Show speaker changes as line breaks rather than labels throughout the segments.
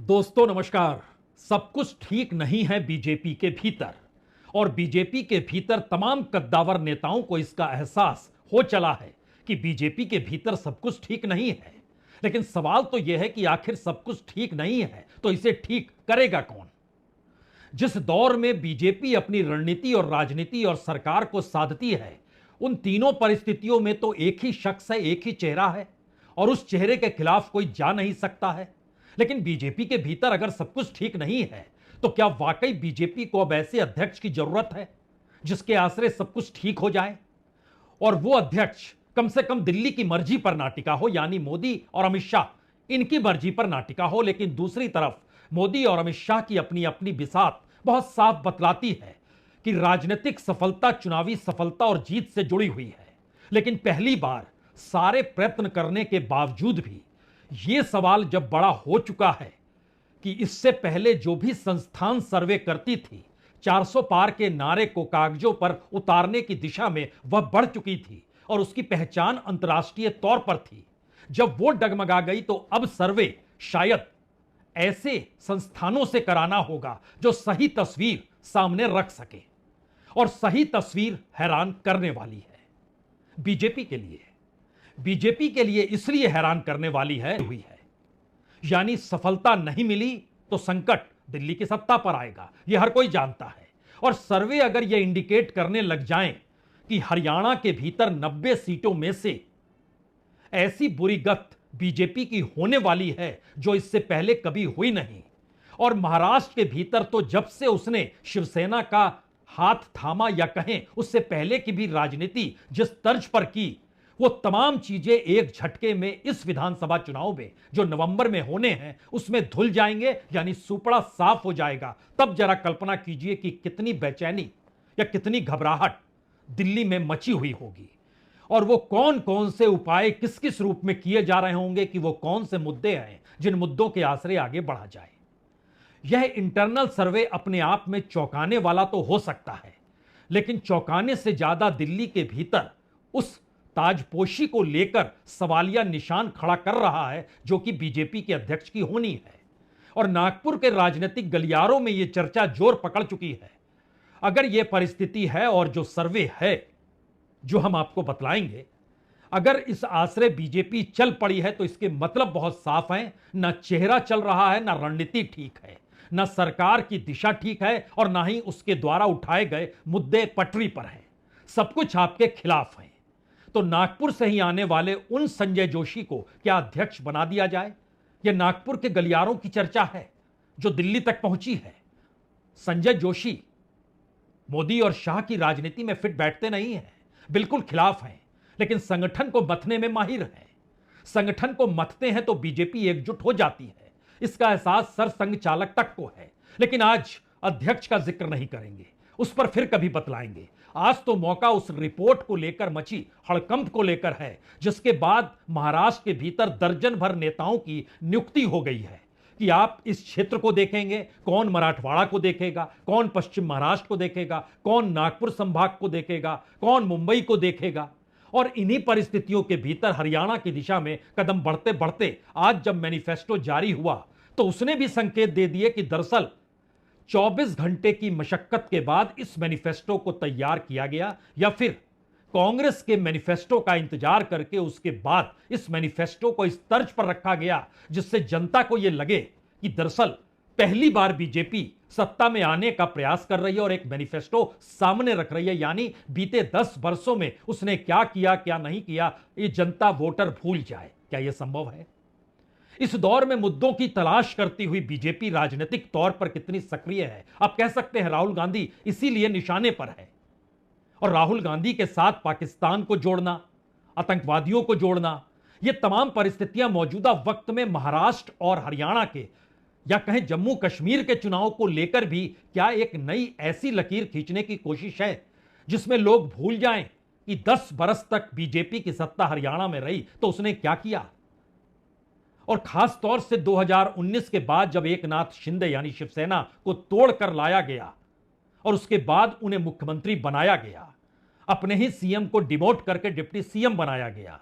दोस्तों नमस्कार। सब कुछ ठीक नहीं है बीजेपी के भीतर, और बीजेपी के भीतर तमाम कद्दावर नेताओं को इसका एहसास हो चला है कि बीजेपी के भीतर सब कुछ ठीक नहीं है। लेकिन सवाल तो यह है कि आखिर सब कुछ ठीक नहीं है तो इसे ठीक करेगा कौन? जिस दौर में बीजेपी अपनी रणनीति और राजनीति और सरकार को साधती है, उन तीनों परिस्थितियों में तो एक ही शख्स है, एक ही चेहरा है, और उस चेहरे के खिलाफ कोई जा नहीं सकता है। लेकिन बीजेपी के भीतर अगर सब कुछ ठीक नहीं है तो क्या वाकई बीजेपी को अब ऐसे अध्यक्ष की जरूरत है जिसके आश्रय सब कुछ ठीक हो जाए, और वो अध्यक्ष कम से कम दिल्ली की मर्जी पर ना टिका हो, यानी मोदी और अमित शाह इनकी मर्जी पर ना टिका हो। लेकिन दूसरी तरफ मोदी और अमित शाह की अपनी अपनी बिसात बहुत साफ बतलाती है कि राजनीतिक सफलता चुनावी सफलता और जीत से जुड़ी हुई है। लेकिन पहली बार सारे प्रयत्न करने के बावजूद भी यह सवाल जब बड़ा हो चुका है कि इससे पहले जो भी संस्थान सर्वे करती थी, 400 पार के नारे को कागजों पर उतारने की दिशा में वह बढ़ चुकी थी और उसकी पहचान अंतर्राष्ट्रीय तौर पर थी, जब वो डगमगा गई तो अब सर्वे शायद ऐसे संस्थानों से कराना होगा जो सही तस्वीर सामने रख सके। और सही तस्वीर हैरान करने वाली है बीजेपी के लिए। बीजेपी के लिए इसलिए हैरान करने वाली है यानी सफलता नहीं मिली तो संकट दिल्ली की सत्ता पर आएगा, यह हर कोई जानता है। और सर्वे अगर यह इंडिकेट करने लग जाएं कि हरियाणा के भीतर 90 सीटों में से ऐसी बुरी गत बीजेपी की होने वाली है जो इससे पहले कभी हुई नहीं, और महाराष्ट्र के भीतर तो जब से उसने शिवसेना का हाथ थामा, या कहें उससे पहले की भी राजनीति जिस तर्ज पर की, वो तमाम चीजें एक झटके में इस विधानसभा चुनाव में जो नवंबर में होने हैं उसमें धुल जाएंगे, यानी सुपड़ा साफ हो जाएगा। तब जरा कल्पना कीजिए कि कितनी बेचैनी या कितनी घबराहट दिल्ली में मची हुई होगी, और वो कौन कौन से उपाय किस किस रूप में किए जा रहे होंगे कि वो कौन से मुद्दे हैं जिन मुद्दों के आश्रय आगे बढ़ा जाए। यह इंटरनल सर्वे अपने आप में चौंकाने वाला तो हो सकता है, लेकिन चौंकाने से ज्यादा दिल्ली के भीतर उस ताजपोशी को लेकर सवालिया निशान खड़ा कर रहा है जो कि बीजेपी के अध्यक्ष की होनी है। और नागपुर के राजनीतिक गलियारों में यह चर्चा जोर पकड़ चुकी है। अगर यह परिस्थिति है और जो सर्वे है जो हम आपको बतलाएंगे, अगर इस आश्रय बीजेपी चल पड़ी है तो इसके मतलब बहुत साफ है, ना चेहरा चल रहा है, ना रणनीति ठीक है, ना सरकार की दिशा ठीक है, और ना ही उसके द्वारा उठाए गए मुद्दे पटरी पर हैं। सब कुछ आपके खिलाफ है। तो नागपुर से ही आने वाले उन संजय जोशी को क्या अध्यक्ष बना दिया जाए? यह नागपुर के गलियारों की चर्चा है जो दिल्ली तक पहुंची है। संजय जोशी मोदी और शाह की राजनीति में फिट बैठते नहीं हैं, बिल्कुल खिलाफ हैं, लेकिन संगठन को मथने में माहिर हैं। संगठन को मथते हैं तो बीजेपी एकजुट हो जाती है, इसका एहसास सरसंघ चालक तक को है। लेकिन आज अध्यक्ष का जिक्र नहीं करेंगे, उस पर फिर कभी बतलाएंगे। आज तो मौका उस रिपोर्ट को लेकर मची हड़कंप को लेकर है, जिसके बाद महाराष्ट्र के भीतर दर्जन भर नेताओं की नियुक्ति हो गई है कि आप इस क्षेत्र को देखेंगे, कौन मराठवाड़ा को देखेगा, कौन पश्चिम महाराष्ट्र को देखेगा, कौन नागपुर संभाग को देखेगा, कौन मुंबई को देखेगा। और इन्हीं परिस्थितियों के भीतर हरियाणा की दिशा में कदम बढ़ते बढ़ते आज जब मैनिफेस्टो जारी हुआ तो उसने भी संकेत दे दिए कि दरअसल 24 घंटे की मशक्कत के बाद इस मैनिफेस्टो को तैयार किया गया, या फिर कांग्रेस के मैनिफेस्टो का इंतजार करके उसके बाद इस मैनिफेस्टो को इस तर्ज पर रखा गया जिससे जनता को यह लगे कि दरअसल पहली बार बीजेपी सत्ता में आने का प्रयास कर रही है और एक मैनिफेस्टो सामने रख रही है, यानी बीते 10 वर्षों में उसने क्या किया क्या नहीं किया ये जनता वोटर भूल जाए। क्या यह संभव है? इस दौर में मुद्दों की तलाश करती हुई बीजेपी राजनीतिक तौर पर कितनी सक्रिय है? आप कह सकते हैं राहुल गांधी इसीलिए निशाने पर है, और राहुल गांधी के साथ पाकिस्तान को जोड़ना, आतंकवादियों को जोड़ना, ये तमाम परिस्थितियां मौजूदा वक्त में महाराष्ट्र और हरियाणा के, या कहें जम्मू कश्मीर के चुनाव को लेकर भी क्या एक नई ऐसी लकीर खींचने की कोशिश है जिसमें लोग भूल जाएं कि 10 बरस तक बीजेपी की सत्ता हरियाणा में रही तो उसने क्या किया। और खास तौर से 2019 के बाद जब एकनाथ शिंदे यानी शिवसेना को तोड़कर लाया गया और उसके बाद उन्हें मुख्यमंत्री बनाया गया, अपने ही सीएम को डिमोट करके डिप्टी सीएम बनाया गया,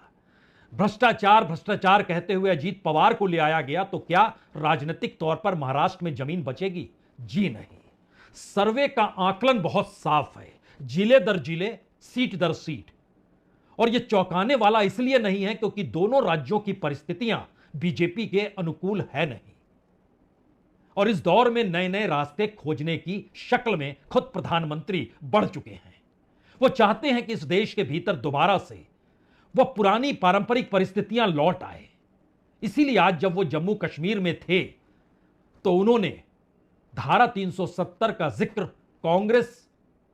भ्रष्टाचार भ्रष्टाचार कहते हुए अजीत पवार को ले आया गया तो क्या राजनीतिक तौर पर महाराष्ट्र में जमीन बचेगी? जी नहीं। सर्वे का आकलन बहुत साफ है, जिले दर जिले, सीट दर सीट। और यह चौंकाने वाला इसलिए नहीं है क्योंकि दोनों राज्यों की परिस्थितियां बीजेपी के अनुकूल है नहीं। और इस दौर में नए नए रास्ते खोजने की शक्ल में खुद प्रधानमंत्री बढ़ चुके हैं। वो चाहते हैं कि इस देश के भीतर दोबारा से वह पुरानी पारंपरिक परिस्थितियां लौट आए। इसीलिए आज जब वो जम्मू कश्मीर में थे तो उन्होंने धारा 370 का जिक्र कांग्रेस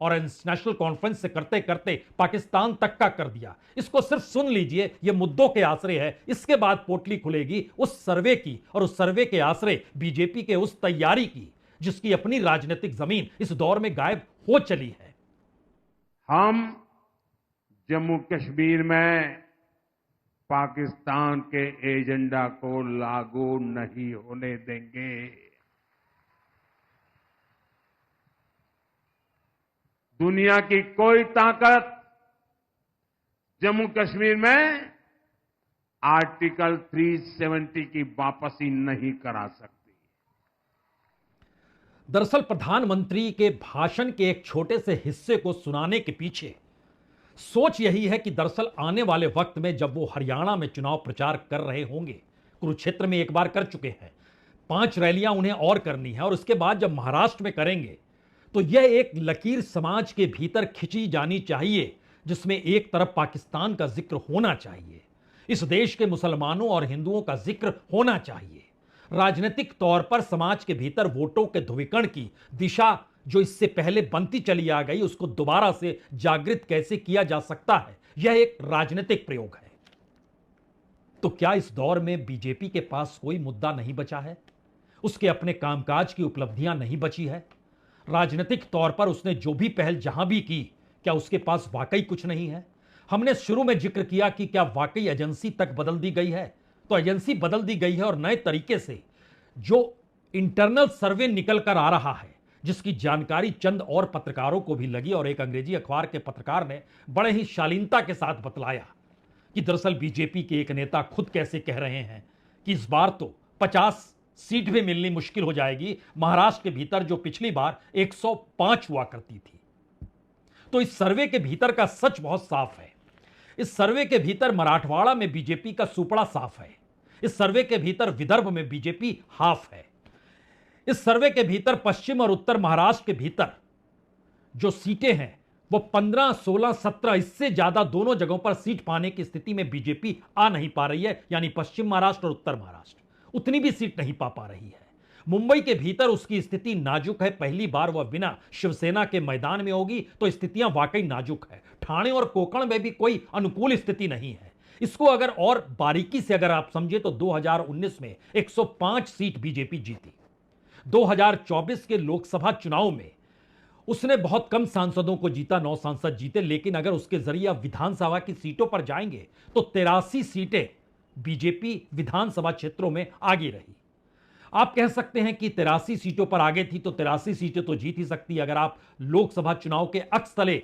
और नेशनल कॉन्फ्रेंस से करते करते पाकिस्तान तक का कर दिया। इसको सिर्फ सुन लीजिए, यह मुद्दों के आसरे है। इसके बाद पोटली खुलेगी उस सर्वे की, और उस सर्वे के आसरे बीजेपी के उस तैयारी की जिसकी अपनी राजनीतिक जमीन इस दौर में गायब हो चली है।
हम जम्मू कश्मीर में पाकिस्तान के एजेंडा को लागू नहीं होने देंगे। दुनिया की कोई ताकत जम्मू कश्मीर में आर्टिकल 370 की वापसी नहीं करा सकती।
दरअसल प्रधानमंत्री के भाषण के एक छोटे से हिस्से को सुनाने के पीछे सोच यही है कि दरअसल आने वाले वक्त में जब वो हरियाणा में चुनाव प्रचार कर रहे होंगे, कुरुक्षेत्र में एक बार कर चुके हैं, 5 रैलियां उन्हें और करनी है, और उसके बाद जब महाराष्ट्र में करेंगे तो यह एक लकीर समाज के भीतर खिंची जानी चाहिए जिसमें एक तरफ पाकिस्तान का जिक्र होना चाहिए, इस देश के मुसलमानों और हिंदुओं का जिक्र होना चाहिए। राजनीतिक तौर पर समाज के भीतर वोटों के ध्रुवीकरण की दिशा जो इससे पहले बनती चली आ गई, उसको दोबारा से जागृत कैसे किया जा सकता है, यह एक राजनीतिक प्रयोग है। तो क्या इस दौर में बीजेपी के पास कोई मुद्दा नहीं बचा है? उसके अपने कामकाज की उपलब्धियां नहीं बची है? राजनीतिक तौर पर उसने जो भी पहल जहां भी की, क्या उसके पास वाकई कुछ नहीं है? हमने शुरू में जिक्र किया कि क्या वाकई एजेंसी तक बदल दी गई है, तो एजेंसी बदल दी गई है और नए तरीके से जो इंटरनल सर्वे निकल कर आ रहा है, जिसकी जानकारी चंद और पत्रकारों को भी लगी, और एक अंग्रेजी अखबार के पत्रकार ने बड़े ही शालीनता के साथ बतलाया कि दरअसल बीजेपी के एक नेता खुद कैसे कह रहे हैं कि इस बार तो 50 सीट भी मिलनी मुश्किल हो जाएगी महाराष्ट्र के भीतर, जो पिछली बार 105 हुआ करती थी। तो इस सर्वे के भीतर का सच बहुत साफ है। इस सर्वे के भीतर मराठवाड़ा में बीजेपी का सुपड़ा साफ है। इस सर्वे के भीतर विदर्भ में बीजेपी हाफ है। इस सर्वे के भीतर पश्चिम और उत्तर महाराष्ट्र के भीतर जो सीटें हैं वो 15, 16, 17, इससे ज्यादा दोनों जगहों पर सीट पाने की स्थिति में बीजेपी आ नहीं पा रही है। यानी पश्चिम महाराष्ट्र और उत्तर महाराष्ट्र उतनी भी सीट नहीं पा रही है। मुंबई के भीतर उसकी स्थिति नाजुक है। पहली बार वह बिना शिवसेना के मैदान में होगी तो स्थितियां वाकई नाजुक है। ठाणे और कोकण में भी कोई अनुकूल स्थिति नहीं है। इसको अगर और बारीकी से अगर आप समझे तो 2019 में 105 सीट बीजेपी जीती। 2024 के लोकसभा चुनाव में उसने बहुत कम सांसदों को जीता, 9 सांसद जीते, लेकिन अगर उसके जरिए विधानसभा की सीटों पर जाएंगे तो 83 सीटें बीजेपी विधानसभा क्षेत्रों में आगे रही। आप कह सकते हैं कि 83 सीटों पर आगे थी तो 83 सीटें तो जीत ही सकती है। अगर आप लोकसभा चुनाव के अक्स तले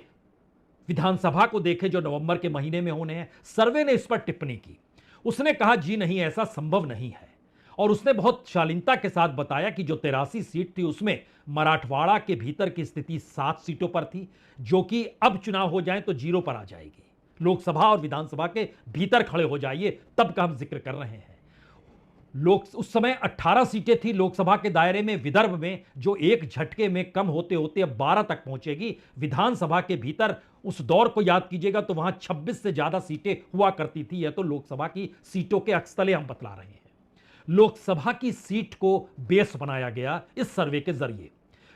विधानसभा को देखें जो नवंबर के महीने में होने हैं, सर्वे ने इस पर टिप्पणी की। उसने कहा जी नहीं, ऐसा संभव नहीं है, और उसने बहुत शालीनता के साथ बताया कि जो 83 सीट थी उसमें मराठवाड़ा के भीतर की स्थिति 7 सीटों पर थी, जो कि अब चुनाव हो जाए तो 0 पर आ जाएगी। लोकसभा और विधानसभा के भीतर खड़े हो जाइए, तब का हम जिक्र कर रहे हैं। उस समय 18 सीटें थी लोकसभा के दायरे में। विदर्भ में जो एक झटके में कम होते होते अब 12 तक पहुंचेगी। विधानसभा के भीतर उस दौर को याद कीजिएगा तो वहां 26 से ज्यादा सीटें हुआ करती थी। यह तो लोकसभा की सीटों के अक्सतले हम बतला रहे हैं। लोकसभा की सीट को बेस बनाया गया इस सर्वे के जरिए।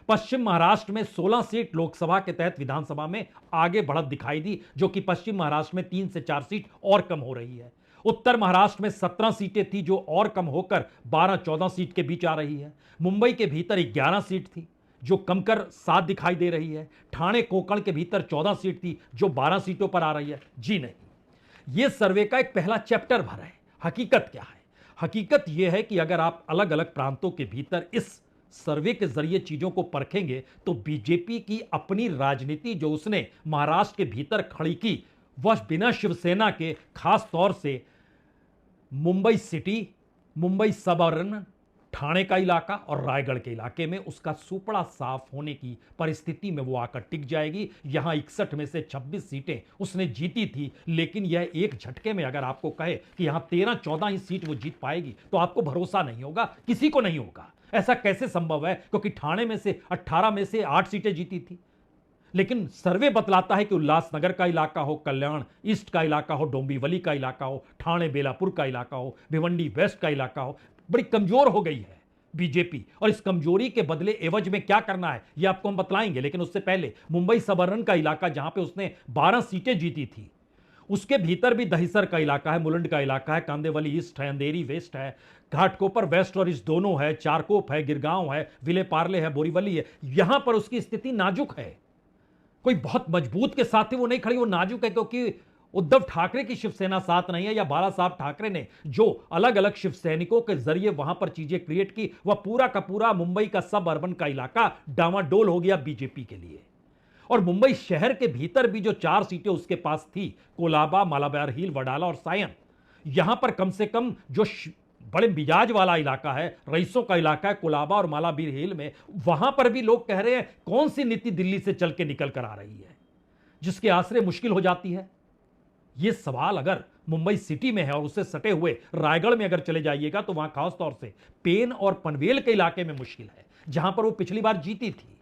पश्चिम महाराष्ट्र में 16 सीट लोकसभा के तहत विधानसभा में आगे बढ़त दिखाई दी, जो कि पश्चिम महाराष्ट्र में 3 से 4 सीट और कम हो रही है। उत्तर महाराष्ट्र में 17 सीटें थी जो और कम होकर 12-14 सीट के बीच आ रही है। मुंबई के भीतर 11 सीट थी जो कम कर 7 दिखाई दे रही है। ठाणे कोकण के भीतर 14 सीट थी जो 12 सीटों पर आ रही है। जी नहीं, यह सर्वे का एक पहला चैप्टर भरा है। हकीकत क्या है? हकीकत यह है कि अगर आप अलग अलग प्रांतों के भीतर इस सर्वे के जरिए चीजों को परखेंगे तो बीजेपी की अपनी राजनीति जो उसने महाराष्ट्र के भीतर खड़ी की, वह बिना शिवसेना के, खास तौर से मुंबई सिटी, मुंबई सबअर्बन, ठाणे का इलाका और रायगढ़ के इलाके में उसका सुपड़ा साफ होने की परिस्थिति में वो आकर टिक जाएगी। यहां 61 में से 26 सीटें उसने जीती थी, लेकिन यह एक झटके में अगर आपको कहे कि यहां 13-14 ही सीट वो जीत पाएगी तो आपको भरोसा नहीं होगा, किसी को नहीं होगा। ऐसा कैसे संभव है? क्योंकि ठाणे में से 18 में से 8 सीटें जीती थी। लेकिन सर्वे बतलाता है कि उल्लासनगर का इलाका हो, कल्याण ईस्ट का इलाका हो, डोंबिवली का इलाका हो, ठाणे बेलापुर का इलाका हो, भिवंडी वेस्ट का इलाका हो, बड़ी कमजोर हो गई है बीजेपी। और इस कमजोरी के बदले एवज में क्या करना है यह आपको हम बतलाएंगे। लेकिन उससे पहले मुंबई सबअर्बन का इलाका, जहां पे उसने 12 सीटें जीती थी, उसके भीतर भी दहिसर का इलाका है, मुलुंड का इलाका है, कांदेवली ईस्ट है, अंधेरी वेस्ट है, घाटकोपर वेस्ट और ईस्ट दोनों है, चारकोप है, गिरगांव है, विले पार्ले है, बोरीवली है। यहां पर उसकी स्थिति नाजुक है। कोई बहुत मजबूत के साथ ही वो नहीं खड़ी, वो नाजुक है, क्योंकि उद्धव ठाकरे की शिवसेना साथ नहीं है, या बाला साहब ठाकरे ने जो अलग अलग शिव सैनिकों के जरिए वहां पर चीजें क्रिएट की, वह पूरा का पूरा मुंबई का सब अर्बन का इलाका डामाडोल हो गया बीजेपी के लिए। और मुंबई शहर के भीतर भी जो 4 सीटें उसके पास थी, कोलाबा, मालाबार हिल, वडाला और सायन, यहां पर कम से कम जो बड़े मिजाज वाला इलाका है, रईसों का इलाका है, कोलाबा और मालाबार हिल में, वहां पर भी लोग कह रहे हैं कौन सी नीति दिल्ली से चल के निकल कर आ रही है जिसके आश्रय मुश्किल हो जाती है। यह सवाल अगर मुंबई सिटी में है और उससे सटे हुए रायगढ़ में अगर चले जाइएगा तो वहां खास तौर से पेन और पनवेल के इलाके में मुश्किल है, जहां पर वो पिछली बार जीती थी।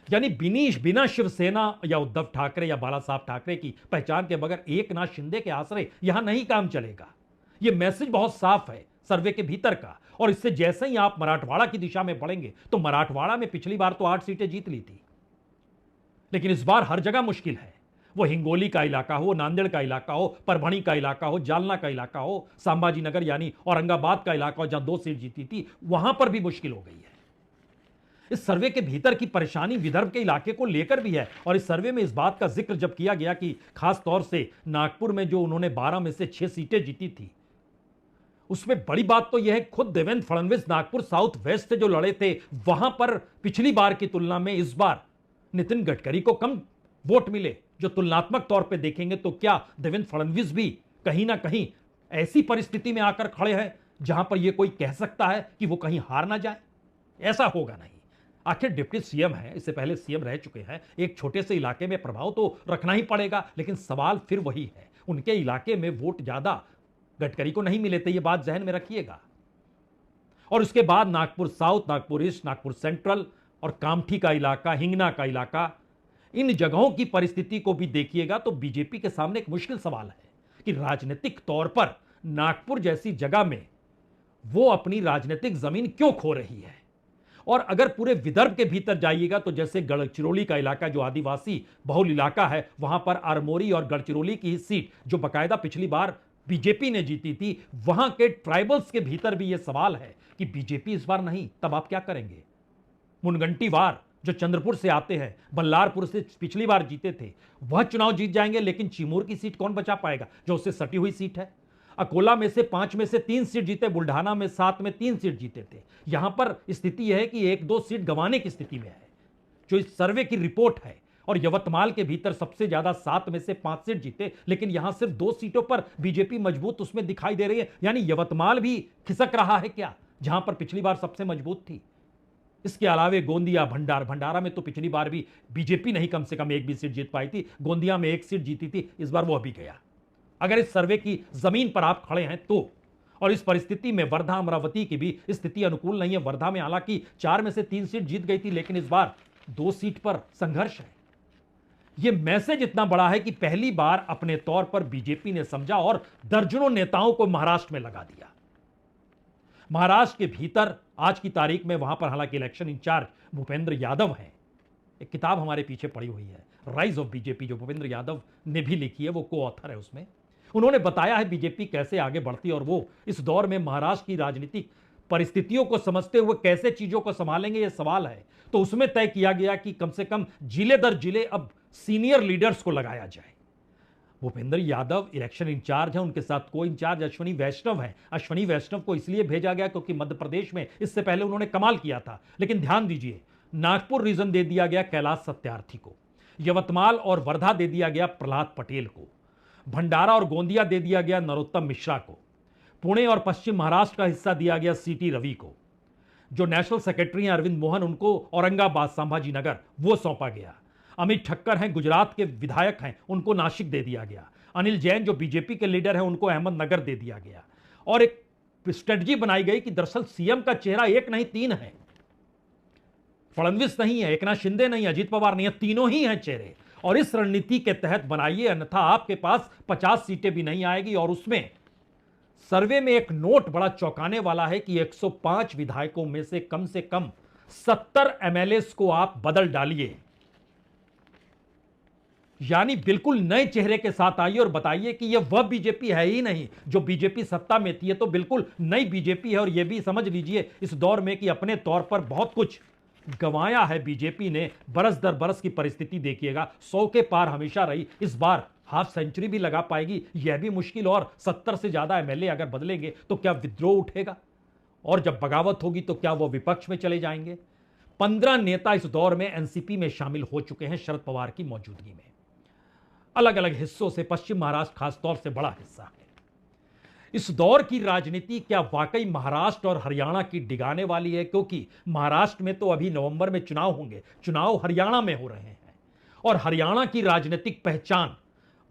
यानी बिना शिवसेना या उद्धव ठाकरे या बाला साहब ठाकरे की पहचान के बगैर एकनाथ शिंदे के आश्रय यहां नहीं काम चलेगा। यह मैसेज बहुत साफ है सर्वे के भीतर का। और इससे जैसे ही आप मराठवाड़ा की दिशा में बढ़ेंगे तो मराठवाड़ा में पिछली बार तो 8 सीटें जीत ली थी, लेकिन इस बार हर जगह मुश्किल है। वो हिंगोली का इलाका हो, नांदेड़ का इलाका हो, परभणी का इलाका हो, जालना का इलाका हो, संभाजी नगर यानी औरंगाबाद का इलाका हो, जहां 2 सीट जीती थी, वहां पर भी मुश्किल हो गई है। इस सर्वे के भीतर की परेशानी विदर्भ के इलाके को लेकर भी है। और इस सर्वे में इस बात का जिक्र जब किया गया कि खास तौर से नागपुर में जो उन्होंने 12 में से 6 सीटें जीती थी, उसमें बड़ी बात तो यह है खुद देवेंद्र फडणवीस नागपुर साउथ वेस्ट से जो लड़े थे, वहां पर पिछली बार की तुलना में इस बार नितिन गडकरी को कम वोट मिले। जो तुलनात्मक तौर पे देखेंगे तो क्या देवेंद्र फडणवीस भी कहीं ना कहीं ऐसी परिस्थिति में आकर खड़े हैं जहां पर यह कोई कह सकता है कि वो कहीं हार ना जाए? ऐसा होगा नहीं। आखिर डिप्टी सीएम है, इससे पहले सीएम रह चुके हैं, एक छोटे से इलाके में प्रभाव तो रखना ही पड़ेगा। लेकिन सवाल फिर वही है, उनके इलाके में वोट ज्यादा गडकरी को नहीं मिले थे, यह बात जहन में रखिएगा। और उसके बाद Nagpur south, Nagpur east, Nagpur central और कामठी का इलाका, हिंगना का इलाका, इन जगहों की परिस्थिति को भी देखिएगा तो बीजेपी के सामने एक मुश्किल सवाल है कि राजनीतिक तौर पर नागपुर जैसी जगह में वो अपनी राजनीतिक जमीन क्यों खो रही है। और अगर पूरे विदर्भ के भीतर जाइएगा तो जैसे गढ़चिरौली का इलाका जो आदिवासी बहुल इलाका है, वहां पर आरमोरी और गढ़चिरौली की सीट जो बाकायदा पिछली बार बीजेपी ने जीती थी, वहां के ट्राइबल्स के भीतर भी यह सवाल है कि बीजेपी इस बार नहीं, तब आप क्या करेंगे? मुनगंटीवार जो चंद्रपुर से आते हैं, बल्लारपुर से पिछली बार जीते थे, वह चुनाव जीत जाएंगे, लेकिन चिमूर की सीट कौन बचा पाएगा जो उससे सटी हुई सीट है? अकोला में से 5 में से 3 सीट जीते, बुल्ढाना में 7 में 3 सीट जीते थे। यहां पर स्थिति यह है कि 1-2 सीट गंवाने की स्थिति में है, जो इस सर्वे की रिपोर्ट है। और यवतमाल के भीतर सबसे ज्यादा 7 में से 5 सीट जीते, लेकिन यहां सिर्फ 2 सीटों पर बीजेपी मजबूत उसमें दिखाई दे रही है। यानी यवतमाल भी खिसक रहा है क्या, जहां पर पिछली बार सबसे मजबूत थी। इसके अलावे गोंदिया, भंडारा में तो पिछली बार भी बीजेपी नहीं कम से कम 1 भी सीट जीत पाई थी। गोंदिया में 1 सीट जीती थी, इस बार वो अभी गया। अगर इस सर्वे की जमीन पर आप खड़े हैं तो, और इस परिस्थिति में वर्धा, अमरावती की भी स्थिति अनुकूल नहीं है। वर्धा में हालांकि 4 में से 3 सीट जीत गई थी, लेकिन इस बार 2 सीट पर संघर्ष है। यह मैसेज इतना बड़ा है कि पहली बार अपने तौर पर बीजेपी ने समझा और दर्जनों नेताओं को महाराष्ट्र में लगा दिया। महाराष्ट्र के भीतर आज की तारीख में वहां पर हालांकि इलेक्शन इंचार्ज भूपेंद्र यादव हैं। एक किताब हमारे पीछे पड़ी हुई है, राइज ऑफ बीजेपी, जो भूपेंद्र यादव ने भी लिखी है, वो को ऑथर है उसमें। उन्होंने बताया है बीजेपी कैसे आगे बढ़ती और वो इस दौर में महाराष्ट्र की राजनीतिक परिस्थितियों को समझते हुए कैसे चीजों को संभालेंगे, यह सवाल है। तो उसमें तय किया गया कि कम से कम जिले दर जिले अब सीनियर लीडर्स को लगाया जाए। भूपेंद्र यादव इलेक्शन इंचार्ज हैं, उनके साथ को इंचार्ज अश्वनी वैष्णव हैं। अश्वनी वैष्णव को इसलिए भेजा गया क्योंकि मध्य प्रदेश में इससे पहले उन्होंने कमाल किया था। लेकिन ध्यान दीजिए, नागपुर रीजन दे दिया गया कैलाश सत्यार्थी को, यवतमाल और वर्धा दे दिया गया प्रहलाद पटेल को, भंडारा और गोंदिया दे दिया गया नरोत्तम मिश्रा को, पुणे और पश्चिम महाराष्ट्र का हिस्सा दिया गया सीटी रवि को। जो नेशनल सेक्रेटरी हैं अरविंद मोहन, उनको औरंगाबाद संभाजी नगर वो सौंपा गया। अमित ठक्कर हैं, गुजरात के विधायक हैं, उनको नासिक दे दिया गया। अनिल जैन जो बीजेपी के लीडर हैं, उनको अहमदनगर दे दिया गया। और एक स्ट्रेटजी बनाई गई कि दरअसल सीएम का चेहरा एक नहीं तीन है, फडणवीस नहीं है, एकनाथ शिंदे नहीं है, अजीत पवार नहीं है, तीनों ही हैं चेहरे। और इस रणनीति के तहत बनाइए, अन्यथा आपके पास 50 सीटें भी नहीं आएगी। और उसमें सर्वे में एक नोट बड़ा चौंकाने वाला है कि 105 विधायकों में से कम 70 एमएलएस को आप बदल डालिए, यानी बिल्कुल नए चेहरे के साथ आइए और बताइए कि यह वह बीजेपी है ही नहीं जो बीजेपी सत्ता में थी। ये तो बिल्कुल नई बीजेपी है। और यह भी समझ लीजिए इस दौर में कि अपने तौर पर बहुत कुछ गंवाया है बीजेपी ने। बरस दर बरस की परिस्थिति देखिएगा, 100 के पार हमेशा रही। इस बार हाफ सेंचुरी भी लगा पाएगी यह भी मुश्किल। और 70 से ज्यादा एमएलए अगर बदलेंगे तो क्या विद्रोह उठेगा? और जब बगावत होगी तो क्या वो विपक्ष में चले जाएंगे? 15 नेता इस दौर में एनसीपी में शामिल हो चुके हैं शरद पवार की मौजूदगी में। अलग अलग हिस्सों से, पश्चिम महाराष्ट्र खासतौर से बड़ा हिस्सा है। इस दौर की राजनीति क्या वाकई महाराष्ट्र और हरियाणा की डिगाने वाली है? क्योंकि महाराष्ट्र में तो अभी नवंबर में चुनाव होंगे, चुनाव हरियाणा में हो रहे हैं। और हरियाणा की राजनीतिक पहचान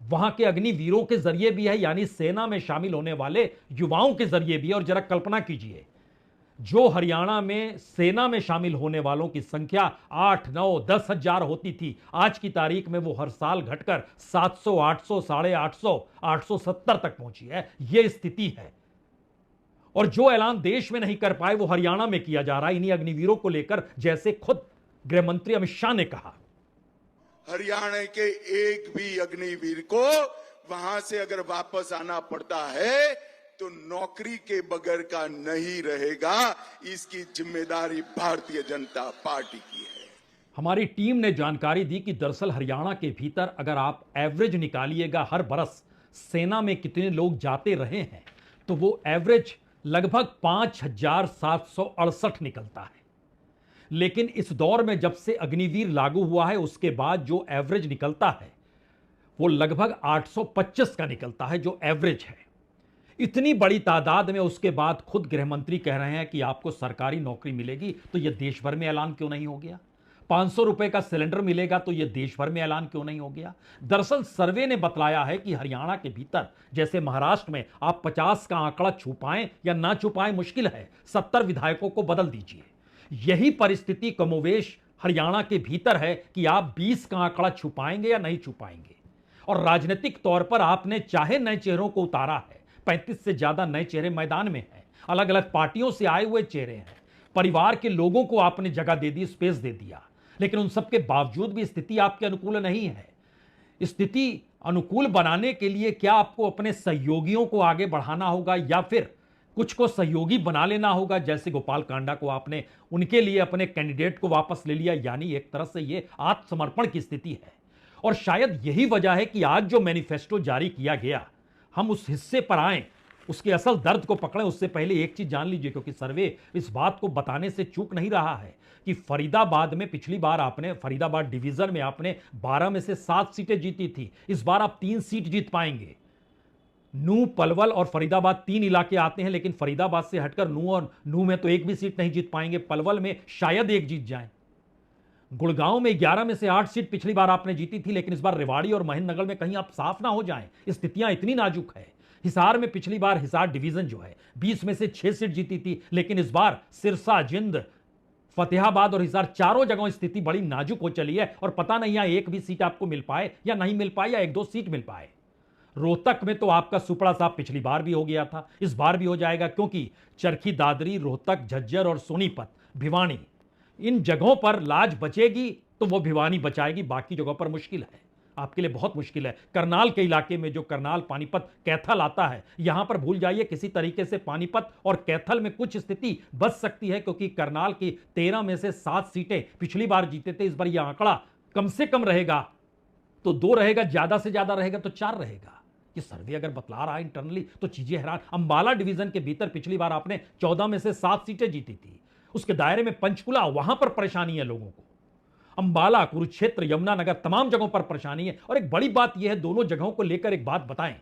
वहां के अग्निवीरों के जरिए भी है, यानी सेना में शामिल होने वाले युवाओं के जरिए भी है। और जरा कल्पना कीजिए, जो हरियाणा में सेना में शामिल होने वालों की संख्या 8, 9, 10 हजार होती थी, आज की तारीख में वो हर साल घटकर 700, 800, 850, 870 तक पहुंची है। यह स्थिति है। और जो ऐलान देश में नहीं कर पाए वो हरियाणा में किया जा रहा है इन्हीं अग्निवीरों को लेकर, जैसे खुद गृह मंत्री अमित शाह ने कहा,
हरियाणा के एक भी अग्निवीर को वहां से अगर वापस आना पड़ता है तो नौकरी के बगैर का नहीं रहेगा। इसकी जिम्मेदारी भारतीय जनता पार्टी की है।
हमारी टीम ने जानकारी दी कि दरअसल हरियाणा के भीतर अगर आप एवरेज निकालिएगा हर बरस सेना में कितने लोग जाते रहे हैं, तो वो एवरेज लगभग 5768 निकलता है। लेकिन इस दौर में जब से अग्निवीर लागू हुआ है उसके बाद जो एवरेज निकलता है वो लगभग 825 का निकलता है, जो एवरेज है। इतनी बड़ी तादाद में उसके बाद खुद गृह मंत्री कह रहे हैं कि आपको सरकारी नौकरी मिलेगी, तो यह देश भर में ऐलान क्यों नहीं हो गया? 500 रुपए का सिलेंडर मिलेगा, तो यह देश भर में ऐलान क्यों नहीं हो गया? दरअसल सर्वे ने बतलाया है कि हरियाणा के भीतर जैसे महाराष्ट्र में आप 50 का आंकड़ा छुपाएं या ना छुपाएं मुश्किल है, 70 विधायकों को बदल दीजिए। यही परिस्थिति कमोवेश हरियाणा के भीतर है कि आप 20 का आंकड़ा छुपाएंगे या नहीं छुपाएंगे। और राजनीतिक तौर पर आपने चाहे नए चेहरों को उतारा है, 35 से ज्यादा नए चेहरे मैदान में हैं, अलग अलग पार्टियों से आए हुए चेहरे हैं, परिवार के लोगों को आपने जगह दे दी, स्पेस दे दिया, लेकिन उन सबके बावजूद भी स्थिति आपके अनुकूल नहीं है। स्थिति अनुकूल बनाने के लिए क्या आपको अपने सहयोगियों को आगे बढ़ाना होगा या फिर कुछ को सहयोगी बना लेना होगा? जैसे गोपाल कांडा को आपने उनके लिए अपने कैंडिडेट को वापस ले लिया, यानी एक तरह से यह आत्मसमर्पण की स्थिति है। और शायद यही वजह है कि आज जो मैनिफेस्टो जारी किया गया, हम उस हिस्से पर आएं, उसके असल दर्द को पकड़ें, उससे पहले एक चीज जान लीजिए, क्योंकि सर्वे इस बात को बताने से चूक नहीं रहा है कि फरीदाबाद में पिछली बार आपने, फरीदाबाद डिवीजन में आपने 12 में से 7 सीटें जीती थी। इस बार आप 3 सीट जीत पाएंगे। नूह, पलवल और फरीदाबाद 3 इलाके आते हैं, लेकिन फरीदाबाद से हटकर नूह में तो एक भी सीट नहीं जीत पाएंगे। पलवल में शायद एक जीत जाएं। गुड़गांव में 11 में से 8 सीट पिछली बार आपने जीती थी, लेकिन इस बार रेवाड़ी और महेंद्रनगर में कहीं आप साफ ना हो जाएं। स्थितियां इतनी नाजुक है। हिसार में पिछली बार हिसार डिवीजन जो है 20 में से 6 सीट जीती थी, लेकिन इस बार सिरसा, जिंद, फतेहाबाद और हिसार चारों जगहों स्थिति बड़ी नाजुक हो चली है। और पता नहीं यहां एक भी सीट आपको मिल पाए या नहीं मिल पाए, या 1-2 सीट मिल पाए। रोहतक में तो आपका सुपड़ा साहब पिछली बार भी हो गया था, इस बार भी हो जाएगा, क्योंकि चरखी दादरी, रोहतक, झज्जर और सोनीपत, भिवानी, इन जगहों पर लाज बचेगी तो वो भिवानी बचाएगी, बाकी जगहों पर मुश्किल है, आपके लिए बहुत मुश्किल है। करनाल के इलाके में जो करनाल, पानीपत, कैथल आता है, यहां पर भूल जाइए, किसी तरीके से पानीपत और कैथल में कुछ स्थिति बच सकती है, क्योंकि करनाल की 13 में से 7 सीटें पिछली बार जीते थे। इस बार यह आंकड़ा कम से कम रहेगा तो 2 रहेगा, ज्यादा से ज्यादा रहेगा तो 4 रहेगा। ये सर्वे अगर बतला रहा है इंटरनली तो चीजें हैरान। अंबाला डिवीजन के भीतर पिछली बार आपने 14 में से 7 सीटें जीती थी, उसके दायरे में पंचकुला, वहां पर परेशानी है लोगों को। अंबाला, कुरुक्षेत्र, यमुनानगर, तमाम जगहों पर परेशानी है। और एक बड़ी बात यह है, दोनों जगहों को लेकर एक बात बताएं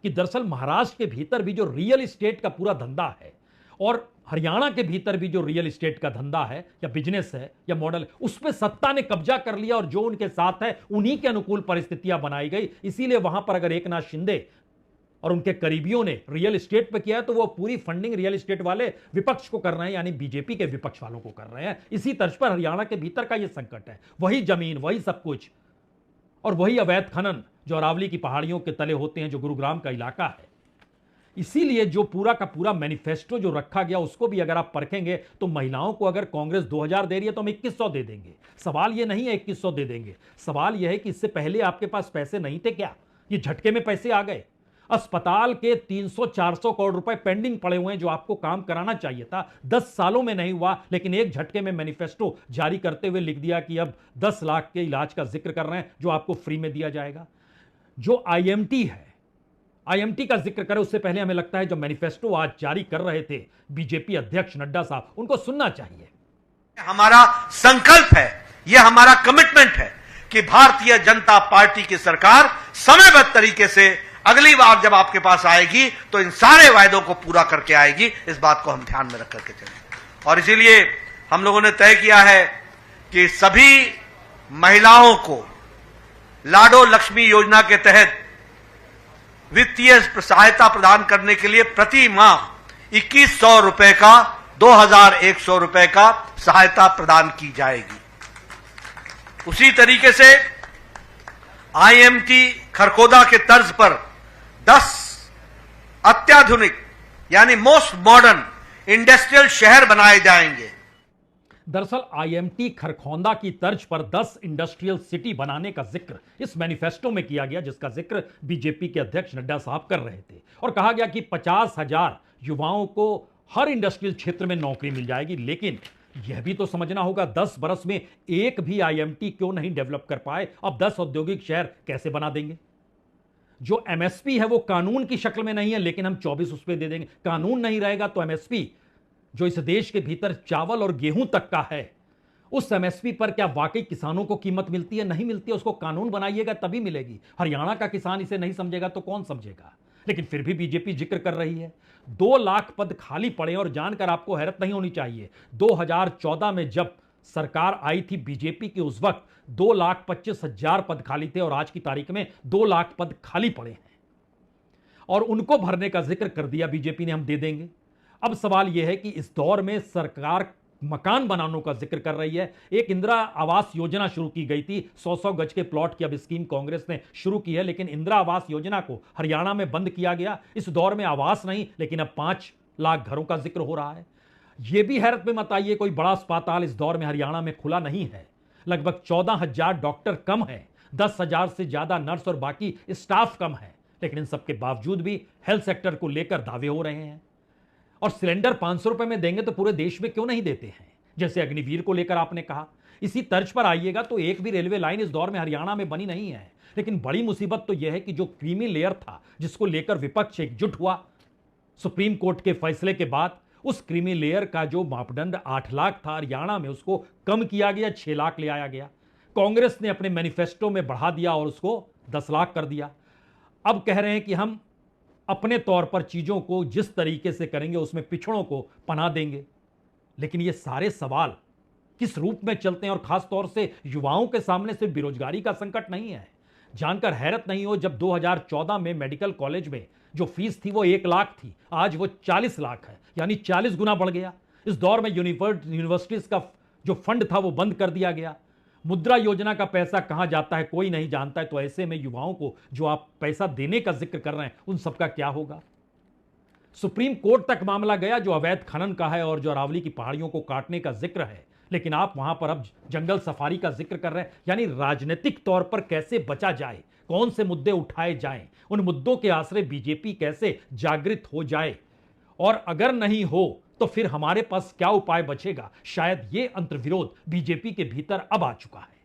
कि दरअसल महाराष्ट्र के भीतर भी जो रियल एस्टेट का पूरा धंधा है और हरियाणा के भीतर भी जो रियल एस्टेट का धंधा है या बिजनेस है या मॉडल है, उस पर सत्ता ने कब्जा कर लिया और जो उनके साथ है उन्हीं के अनुकूल परिस्थितियां बनाई गई। इसीलिए वहां पर अगर एकनाथ शिंदे और उनके करीबियों ने रियल एस्टेट पे किया है तो वो पूरी फंडिंग रियल एस्टेट वाले विपक्ष को कर रहे हैं, यानी बीजेपी के विपक्ष वालों को कर रहे हैं। इसी तर्ज पर हरियाणा के भीतर का ये संकट है, वही जमीन, वही सब कुछ और वही अवैध खनन जो अरावली की पहाड़ियों के तले होते हैं, जो गुरुग्राम का इलाका है। इसीलिए जो पूरा का पूरा मैनिफेस्टो जो रखा गया उसको भी अगर आप परखेंगे तो महिलाओं को अगर कांग्रेस 2000 दे रही है तो हम 2100 दे देंगे। सवाल ये नहीं है 2100 दे देंगे, सवाल यह है कि इससे पहले आपके पास पैसे नहीं थे क्या? ये झटके में पैसे आ गए। अस्पताल के 300-400 करोड़ रुपए पेंडिंग पड़े हुए हैं जो आपको काम कराना चाहिए था, 10 सालों में नहीं हुआ, लेकिन एक झटके में मैनिफेस्टो जारी करते हुए लिख दिया कि अब 10 लाख के इलाज का जिक्र कर रहे हैं जो आपको फ्री में दिया जाएगा। जो आईएमटी है, आईएमटी का जिक्र करें उससे पहले हमें लगता है जो मैनिफेस्टो आज जारी कर रहे थे बीजेपी अध्यक्ष नड्डा साहब, उनको सुनना चाहिए।
हमारा संकल्प है, यह हमारा कमिटमेंट है कि भारतीय जनता पार्टी की सरकार समयबद्ध तरीके से अगली बार जब आपके पास आएगी तो इन सारे वायदों को पूरा करके आएगी। इस बात को हम ध्यान में रख करके चलेंगे और इसीलिए हम लोगों ने तय किया है कि सभी महिलाओं को लाडो लक्ष्मी योजना के तहत वित्तीय सहायता प्रदान करने के लिए प्रति माह 2100 रुपए का 2100 रुपए का सहायता प्रदान की जाएगी। उसी तरीके से आईएमटी खरखोदा के तर्ज पर 10 अत्याधुनिक यानी मोस्ट मॉडर्न इंडस्ट्रियल शहर बनाए जाएंगे।
दरअसल आईएमटी खरखौंदा की तर्ज पर 10 इंडस्ट्रियल सिटी बनाने का जिक्र इस मैनिफेस्टो में किया गया, जिसका जिक्र बीजेपी के अध्यक्ष नड्डा साहब कर रहे थे और कहा गया कि 50,000 युवाओं को हर इंडस्ट्रियल क्षेत्र में नौकरी मिल जाएगी। लेकिन यह भी तो समझना होगा 10 बरस में एक भी आईएमटी क्यों नहीं डेवलप कर पाए? अब 10 औद्योगिक शहर कैसे बना देंगे? जो एमएसपी है वो कानून की शक्ल में नहीं है, लेकिन हम 24 उस पर दे देंगे। कानून नहीं रहेगा तो एमएसपी जो इस देश के भीतर चावल और गेहूं तक का है, उस एमएसपी पर क्या वाकई किसानों को कीमत मिलती है? नहीं मिलती है। उसको कानून बनाइएगा तभी मिलेगी। हरियाणा का किसान इसे नहीं समझेगा तो कौन समझेगा? लेकिन फिर भी बीजेपी जिक्र कर रही है। 2 लाख पद खाली पड़े और जानकर आपको हैरत नहीं होनी चाहिए, 2014 में जब सरकार आई थी बीजेपी की, उस वक्त 2,25,000 पद खाली थे और आज की तारीख में 2 लाख पद खाली पड़े हैं और उनको भरने का जिक्र कर दिया बीजेपी ने, हम दे देंगे। अब सवाल यह है कि इस दौर में सरकार मकान बनाने का जिक्र कर रही है। एक इंदिरा आवास योजना शुरू की गई थी, 100-100 गज के प्लॉट की अब स्कीम कांग्रेस ने शुरू की है, लेकिन इंदिरा आवास योजना को हरियाणा में बंद किया गया। इस दौर में आवास नहीं, लेकिन अब 5 लाख घरों का जिक्र हो रहा है। यह भी हैरत में मत आइए, कोई बड़ा अस्पताल इस दौर में हरियाणा में खुला नहीं है। लगभग 14,000 डॉक्टर कम है, 10,000 से ज्यादा नर्स और बाकी स्टाफ कम है, लेकिन इन सबके बावजूद भी हेल्थ सेक्टर को लेकर दावे हो रहे हैं। और सिलेंडर 500 रुपए में देंगे तो पूरे देश में क्यों नहीं देते हैं, जैसे अग्निवीर को लेकर आपने कहा। इसी तर्ज पर आइएगा तो एक भी रेलवे लाइन इस दौर में हरियाणा में बनी नहीं है। लेकिन बड़ी मुसीबत तो यह है कि जो क्रीमी लेयर था, जिसको लेकर विपक्ष एकजुट हुआ सुप्रीम कोर्ट के फैसले के बाद, उस क्रीमी लेयर का जो मापदंड 8 लाख था हरियाणा में, उसको कम किया गया, 6 लाख ले आया गया। कांग्रेस ने अपने मैनिफेस्टो में बढ़ा दिया और उसको 10 लाख कर दिया। अब कह रहे हैं कि हम अपने तौर पर चीजों को जिस तरीके से करेंगे उसमें पिछड़ों को पनाह देंगे। लेकिन ये सारे सवाल किस रूप में चलते हैं और खास तौर से युवाओं के सामने सिर्फ बेरोजगारी का संकट नहीं है। जानकर हैरत नहीं हो, जब 2014 में मेडिकल कॉलेज में जो फीस थी वो 1 लाख थी, आज वो 40 लाख है, यानी 40 गुना बढ़ गया। इस दौर में यूनिवर्सिटीज का जो फंड था वो बंद कर दिया गया। मुद्रा योजना का पैसा कहां जाता है कोई नहीं जानता है। तो ऐसे में युवाओं को जो आप पैसा देने का जिक्र कर रहे हैं उन सबका क्या होगा? सुप्रीम कोर्ट तक मामला गया जो अवैध खनन का है और जो अरावली की पहाड़ियों को काटने का जिक्र है, लेकिन आप वहां पर अब जंगल सफारी का जिक्र कर रहे हैं। यानी राजनीतिक तौर पर कैसे बचा जाए, कौन से मुद्दे उठाए जाएं, उन मुद्दों के आश्रय बीजेपी कैसे जागृत हो जाए, और अगर नहीं हो तो फिर हमारे पास क्या उपाय बचेगा? शायद ये अंतर्विरोध बीजेपी के भीतर अब आ चुका है।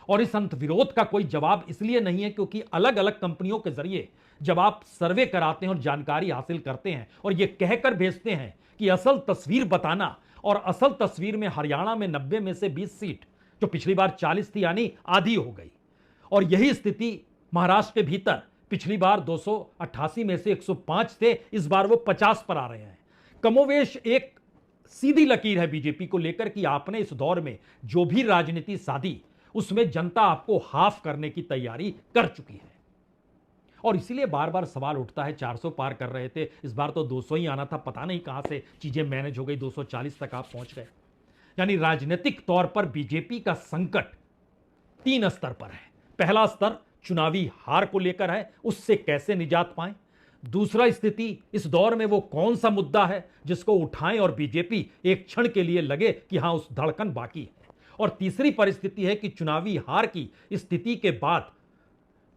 और इस अंतर्विरोध का कोई जवाब इसलिए नहीं है क्योंकि अलग अलग कंपनियों के जरिए जब आप सर्वे कराते हैं और जानकारी हासिल करते हैं और ये कहकर भेजते हैं कि असल तस्वीर बताना, और असल तस्वीर में हरियाणा में 90 में से 20 सीट जो पिछली बार 40 थी, यानी आधी हो गई। और यही स्थिति महाराष्ट्र के भीतर पिछली बार 288 में से 105 थे, इस बार वो 50 पर आ रहे हैं। कमोवेश एक सीधी लकीर है बीजेपी को लेकर कि आपने इस दौर में जो भी राजनीति साधी उसमें जनता आपको हाफ करने की तैयारी कर चुकी है। और इसीलिए बार बार सवाल उठता है, 400 पार कर रहे थे, इस बार तो 200 ही आना था, पता नहीं कहां से चीजें मैनेज हो गई, 240 तक आप पहुंच गए। यानी राजनीतिक तौर पर बीजेपी का संकट 3 स्तर पर है। पहला स्तर चुनावी हार को लेकर है, उससे कैसे निजात पाएं। दूसरा स्थिति, इस दौर में वो कौन सा मुद्दा है जिसको उठाएं और बीजेपी एक क्षण के लिए लगे कि हां उस धड़कन बाकी है। और तीसरी परिस्थिति है कि चुनावी हार की स्थिति के बाद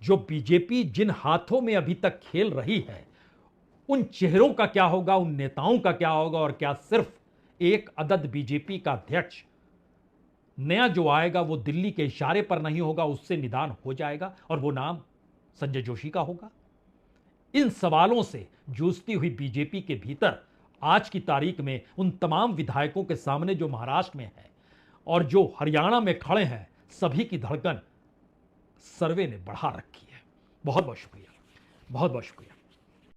जो बीजेपी जिन हाथों में अभी तक खेल रही है उन चेहरों का क्या होगा, उन नेताओं का क्या होगा, और क्या सिर्फ एक अदद बीजेपी का अध्यक्ष नया जो आएगा वो दिल्ली के इशारे पर नहीं होगा, उससे निदान हो जाएगा और वो नाम संजय जोशी का होगा। इन सवालों से जूझती हुई बीजेपी के भीतर आज की तारीख में उन तमाम विधायकों के सामने जो महाराष्ट्र में है और जो हरियाणा में खड़े हैं, सभी की धड़कन सर्वे ने बढ़ा रखी है। बहुत बहुत शुक्रिया, बहुत बहुत शुक्रिया।